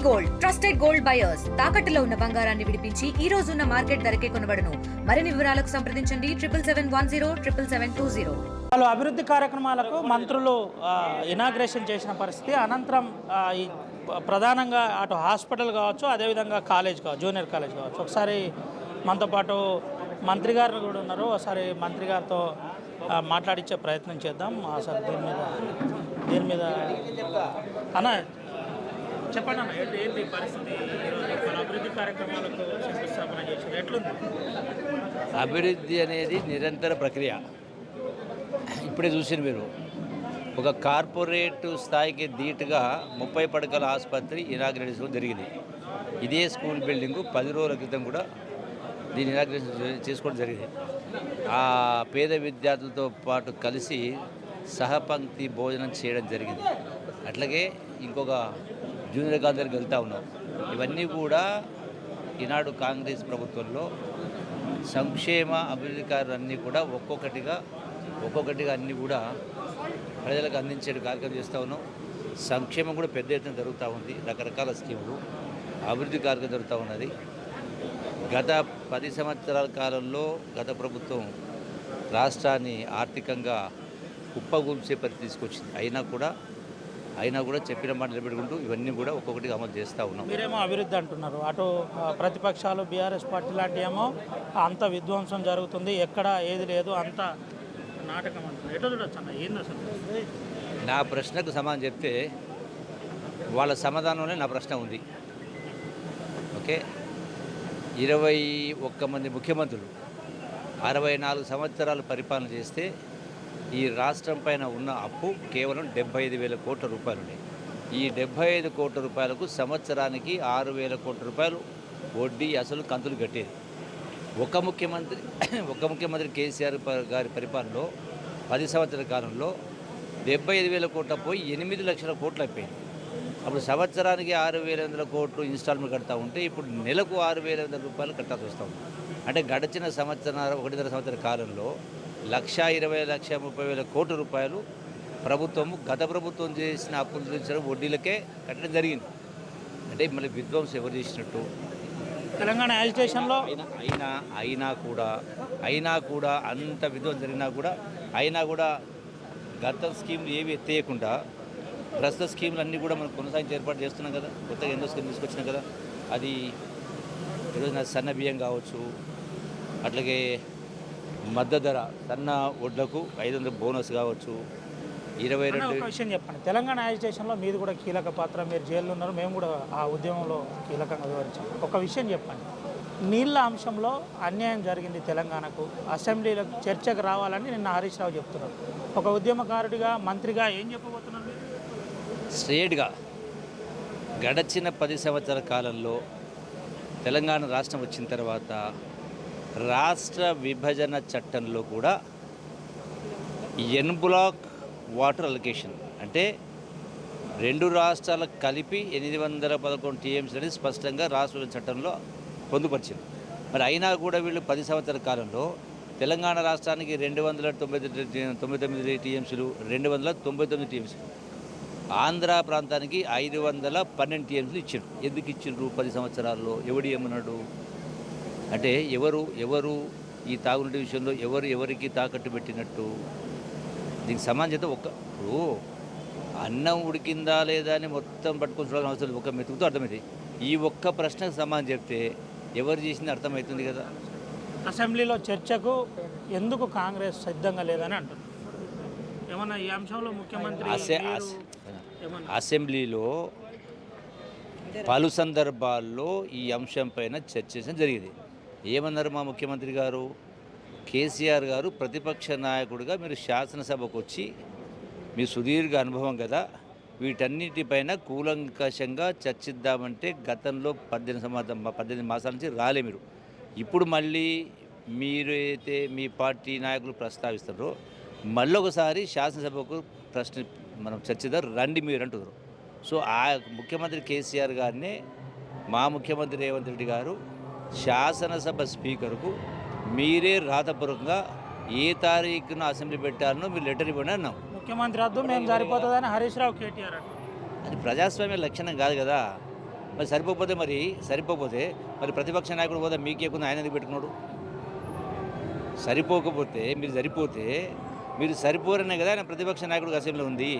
Gold trusted gold buyers తాకట్టులో ఉన్న బంగారాన్ని విడిపించి ఈ రోజు ఉన్న మార్కెట్ ధరకే కొనబడును. మరిన్ని వివరాలకు సంప్రదించండి 7710777720. పలు అభివృద్ధి కార్యక్రమాలకు మంత్రులు ఇనాగ్రేషన్ చేసిన పరిస్థితి. అనంతరం ఈ ప్రధానంగా అటు హాస్పిటల్ కావచ్చు, అదేవిధంగా కాలేజ్ కావచ్చు, జూనియర్ కాలేజ్ కావచ్చు. ఒకసారి మనతో పాటు మంత్రి గారు కూడా ఉన్నారు. ఒకసారి మంత్రి గారితో మాట్లాడించే ప్రయత్నం చేద్దాం. అసలు దీని మీద అన్న చెప్పండి అన్న, ఏంటి పరిస్థితి? అభివృద్ధి కార్యక్రమాలకు శంకుస్థాపన చేసింది ఎట్లుంది? అభివృద్ధి అనేది నిరంతర ప్రక్రియ. ఇప్పుడే చూసిన మీరు ఒక కార్పొరేట్ స్థాయికి ధీటుగా 30 పడకల ఆసుపత్రి ఇనాగ్రేషన్ జరిగింది. ఇదే స్కూల్ బిల్డింగు 10 రోజుల క్రితం కూడా దీన్ని ఇనాగ్రేషన్ చేసుకోవడం జరిగింది. ఆ పేద విద్యార్థులతో పాటు కలిసి సహపంక్తి భోజనం చేయడం జరిగింది. అట్లాగే ఇంకొక జూనియర్ కాలేజ్ దగ్గరికి వెళ్తూ ఉన్నాం. ఇవన్నీ కూడా ఈనాడు కాంగ్రెస్ ప్రభుత్వంలో సంక్షేమ అభివృద్ధి కార్యాలన్నీ కూడా ఒక్కొక్కటిగా అన్నీ కూడా ప్రజలకు అందించే కార్యక్రమం చేస్తూ ఉన్నాం. సంక్షేమం కూడా పెద్ద ఎత్తున జరుగుతూ ఉంది. రకరకాల స్కీములు అభివృద్ధి కార్యక్రమం జరుగుతూ ఉన్నది. గత 10 సంవత్సరాల కాలంలో గత ప్రభుత్వం రాష్ట్రాన్ని ఆర్థికంగా కుప్పగూల్చే పరిస్థితి తీసుకొచ్చింది. అయినా కూడా చెప్పిన మాట నిలబెట్టుకుంటూ ఇవన్నీ కూడా ఒక్కొక్కటిగా అమలు చేస్తూ ఉన్నాం. మీరేమో అభివృద్ధి అంటున్నారు, అటు ప్రతిపక్షాలు బీఆర్ఎస్ పార్టీ లాంటి ఏమో అంత విధ్వంసం జరుగుతుంది, ఎక్కడ ఏది లేదు, అంత నాటకం అంటున్నారు. ఎటు చూడొచ్చు అన్న, ఏంది అసలు? నా ప్రశ్నకు సమాధానం చెప్తే వాళ్ళ సమాధానంలోనే నా ప్రశ్న ఉంది. ఓకే, 21 మంది ముఖ్యమంత్రులు 64 సంవత్సరాలు పరిపాలన చేస్తే ఈ రాష్ట్రం పైన ఉన్న అప్పు కేవలం 75,000 కోట్ల రూపాయలు ఉన్నాయి. ఈ 75 కోట్ల రూపాయలకు సంవత్సరానికి 6,000 కోట్ల రూపాయలు వడ్డీ అసలు కంతులు కట్టేది. ఒక ముఖ్యమంత్రి కేసీఆర్ గారి పరిపాలనలో 10 సంవత్సరాల కాలంలో 75,000 కోట్ల పోయి 8 లక్షల కోట్లు అయిపోయింది. అప్పుడు సంవత్సరానికి 6,100 కోట్లు ఇన్స్టాల్మెంట్ కడతా ఉంటే ఇప్పుడు నెలకు 6,100 రూపాయలు కట్టాల్సి వస్తూ ఉంది. అంటే గడిచిన ఒకటిన్నర సంవత్సరాల కాలంలో 1,20,30,000 కోట్ల రూపాయలు గత ప్రభుత్వం చేసిన అప్పులు తీర్చడం వడ్డీలకే కట్టడం జరిగింది. అంటే మళ్ళీ విధ్వంసం ఎవరు చేసినట్టు? తెలంగాణ యాజిటేషన్లో అయినా కూడా అంత విధ్వంసం జరిగినా కూడా గత స్కీమ్లు ఏవి ఎత్తేయకుండా ప్రస్తుత స్కీములు అన్నీ కూడా మనం కొనసాగించి ఏర్పాటు చేస్తున్నాం కదా. కొత్తగా ఎన్నో స్కీమ్ తీసుకొచ్చినాం కదా. అది ఈరోజు సన్న బియ్యం కావచ్చు, అట్లాగే మద్దతు ధర సన్న వడ్లకు 500 బోనస్ కావచ్చు, 22. విషయం చెప్పండి, తెలంగాణ యాజిటేషన్లో మీది కూడా కీలక పాత్ర, మీరు జైల్లో ఉన్నారు, మేము కూడా ఆ ఉద్యమంలో కీలకంగా వివరించాం. ఒక విషయం చెప్పండి, నీళ్ళ అంశంలో అన్యాయం జరిగింది తెలంగాణకు, అసెంబ్లీలో చర్చకు రావాలని నిన్న హరీష్ రావు చెప్తున్నారు. ఒక ఉద్యమకారుడిగా, మంత్రిగా ఏం చెప్పబోతున్నారు? స్ట్రేట్గా గడచిన 10 సంవత్సరాల కాలంలో తెలంగాణ రాష్ట్రం వచ్చిన తర్వాత రాష్ట్ర విభజన చట్టంలో కూడా ఎన్ బ్లాక్ వాటర్ అలొకేషన్ అంటే 2 రాష్ట్రాలకు కలిపి 811 టీఎంసీ అనేది స్పష్టంగా రాష్ట్ర విభజన చట్టంలో పొందుపరిచింది. మరి అయినా కూడా వీళ్ళు 10 సంవత్సరాల కాలంలో తెలంగాణ రాష్ట్రానికి 299 టీఎంసీలు, 299 టీఎంసీలు, ఆంధ్ర ప్రాంతానికి 512 టీఎంసీలు ఇచ్చారు. ఎందుకు ఇచ్చిండ్రు 10 సంవత్సరాల్లో? ఎవడు ఏమన్నాడు? అంటే ఎవరు ఈ తాగునీటి విషయంలో ఎవరికి తాకట్టు పెట్టినట్టు? దీనికి సమాజం ఇప్పుడు అన్నం ఉడికిందా లేదా అని మొత్తం పట్టుకొని చూడాల్సిన అవసరం ఒక మెతుకుతో అర్థమైంది. ఈ ఒక్క ప్రశ్నకు సమాధానం చెప్తే ఎవరు చేసింది అర్థమవుతుంది కదా. అసెంబ్లీలో చర్చకు ఎందుకు కాంగ్రెస్ సిద్ధంగా లేదని అంటున్నారు. ఏమన్నా ఈ అంశంలో ముఖ్యమంత్రి అసెంబ్లీలో పలు సందర్భాల్లో ఈ అంశం పైన చర్చించడం జరిగింది. ఏమన్నారు మా ముఖ్యమంత్రి గారు? కేసీఆర్ గారు ప్రతిపక్ష నాయకుడిగా మీరు శాసనసభకు వచ్చి మీ సుదీర్ఘ అనుభవం కదా, వీటన్నిటిపైన కూలంకషంగా చర్చిద్దామంటే గతంలో 18 మాసాల నుంచి రాలే మీరు. ఇప్పుడు మళ్ళీ మీరైతే మీ పార్టీ నాయకులు ప్రస్తావిస్తారో మళ్ళీ ఒకసారి శాసనసభకు మనం చర్చిద్దాం రండి మీరు అంటున్నారు. సో ఆ ముఖ్యమంత్రి కేసీఆర్ గారినే మా ముఖ్యమంత్రి రేవంత్ రెడ్డి గారు శాసనసభ స్పీకర్కు మీరే రాతపూర్వకంగా ఏ తారీఖున అసెంబ్లీ పెట్టాలనో మీరు లెటర్ ఇవ్వండి అన్నాం. ముఖ్యమంత్రి వద్దు మేము సరిపోతుందని హరీష్ రావు, కేటీఆర్ అది ప్రజాస్వామ్య లక్షణం కాదు కదా. మరి సరిపోకపోతే మరి ప్రతిపక్ష నాయకుడు పోతే మీకేకుండా ఆయన ఎందుకు పెట్టుకున్నాడు? సరిపోకపోతే మీరు సరిపోరనే కదా ఆయన ప్రతిపక్ష నాయకుడిగా అసెంబ్లీలో ఉంది.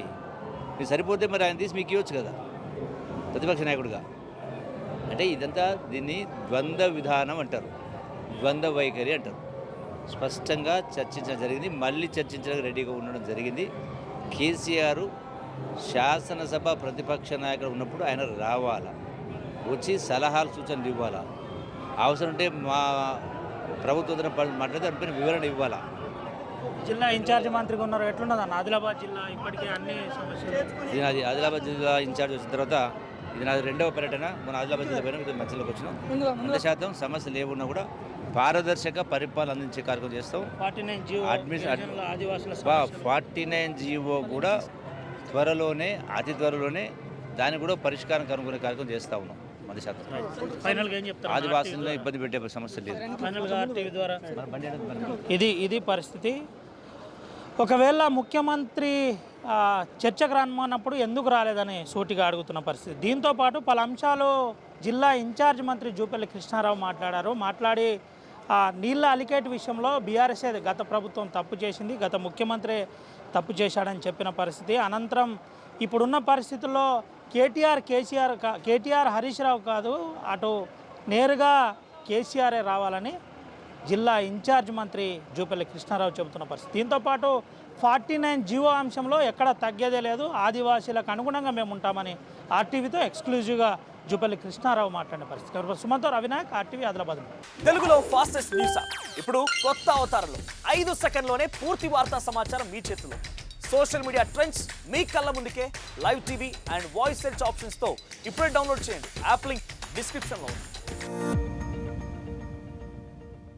మీరు సరిపోతే మరి ఆయన తీసి మీకు ఇవ్వచ్చు కదా ప్రతిపక్ష నాయకుడిగా. అంటే ఇదంతా దీన్ని ద్వంద్వ విధానం అంటారు, ద్వంద్వ వైఖరి అంటారు. స్పష్టంగా చర్చించడం జరిగింది, మళ్ళీ చర్చించడానికి రెడీగా ఉండడం జరిగింది. కేసీఆర్ శాసనసభ ప్రతిపక్ష నాయకుడు ఉన్నప్పుడు ఆయన రావాలా, వచ్చి సలహాలు సూచనలు ఇవ్వాలా, అవసరం ఉంటే మా ప్రభుత్వం మాట్లాడితే దానిపైన వివరణ ఇవ్వాలా. జిల్లా ఇన్ఛార్జ్ మంత్రిగా ఉన్నారు, ఎట్లున్నదన్న ఆదిలాబాద్ జిల్లా ఇప్పటికే అన్ని సమస్యలు? ఇది నాది ఆదిలాబాద్ జిల్లా ఇన్ఛార్జ్ వచ్చిన తర్వాత ఇది నాది 2వ పర్యటన. మన ఆదిలాబాద్ జిల్లా పైన మధ్యలోకి వచ్చినాం. 100% సమస్యలు ఏమున్నా కూడా పారదర్శక పరిపాలన అందించే కార్యక్రమం చేస్తాం. 49 జీవో కూడా అతి త్వరలోనే దానికి కూడా పరిష్కారం కనుగొనే కార్యక్రమం చేస్తూ ఉన్నాం. 100% ఆదివాసులను ఇబ్బంది పెట్టే సమస్య లేదు. ఇది పరిస్థితి. ఒకవేళ ముఖ్యమంత్రి చర్చకు రమ్మన్నప్పుడు ఎందుకు రాలేదని సూటిగా అడుగుతున్న పరిస్థితి. దీంతోపాటు పలు అంశాలు జిల్లా ఇన్ఛార్జ్ మంత్రి జూపల్లి కృష్ణారావు మాట్లాడి నీళ్ళ అలికేట్ విషయంలో బీఆర్ఎస్ గత ప్రభుత్వం తప్పు చేసింది, గత ముఖ్యమంత్రి తప్పు చేశాడని చెప్పిన పరిస్థితి. అనంతరం ఇప్పుడున్న పరిస్థితుల్లో కేటీఆర్ హరీష్ రావు కాదు, అటు నేరుగా కేసీఆరే రావాలని జిల్లా ఇన్ఛార్జ్ మంత్రి జూపల్లి కృష్ణారావు చెబుతున్న పరిస్థితి. దీంతోపాటు 49 జీవో అంశంలో ఎక్కడ తగ్గేదే లేదు, ఆదివాసీలకు అనుగుణంగా మేము ఉంటామని ఆర్టీవీతో ఎక్స్క్లూజివ్గా జూపల్లి కృష్ణారావు మాట్లాడిన పరిస్థితి. సుమంతో రవినాయక్, ఆర్టీవీ, ఆదిలాబాద్. తెలుగులో ఫాస్టెస్ట్ న్యూస్ ఇప్పుడు కొత్త అవతారంలో 5 సెకండ్లోనే పూర్తి వార్తా సమాచారం మీ చేతిలో. సోషల్ మీడియా ట్రెండ్స్ మీ కళ్ళ ముందుకే live TV and voice search ఆప్షన్స్తో ఇప్పుడే డౌన్లోడ్ చేయండి. యాప్ లింక్ డిస్క్రిప్షన్లో ఉంది.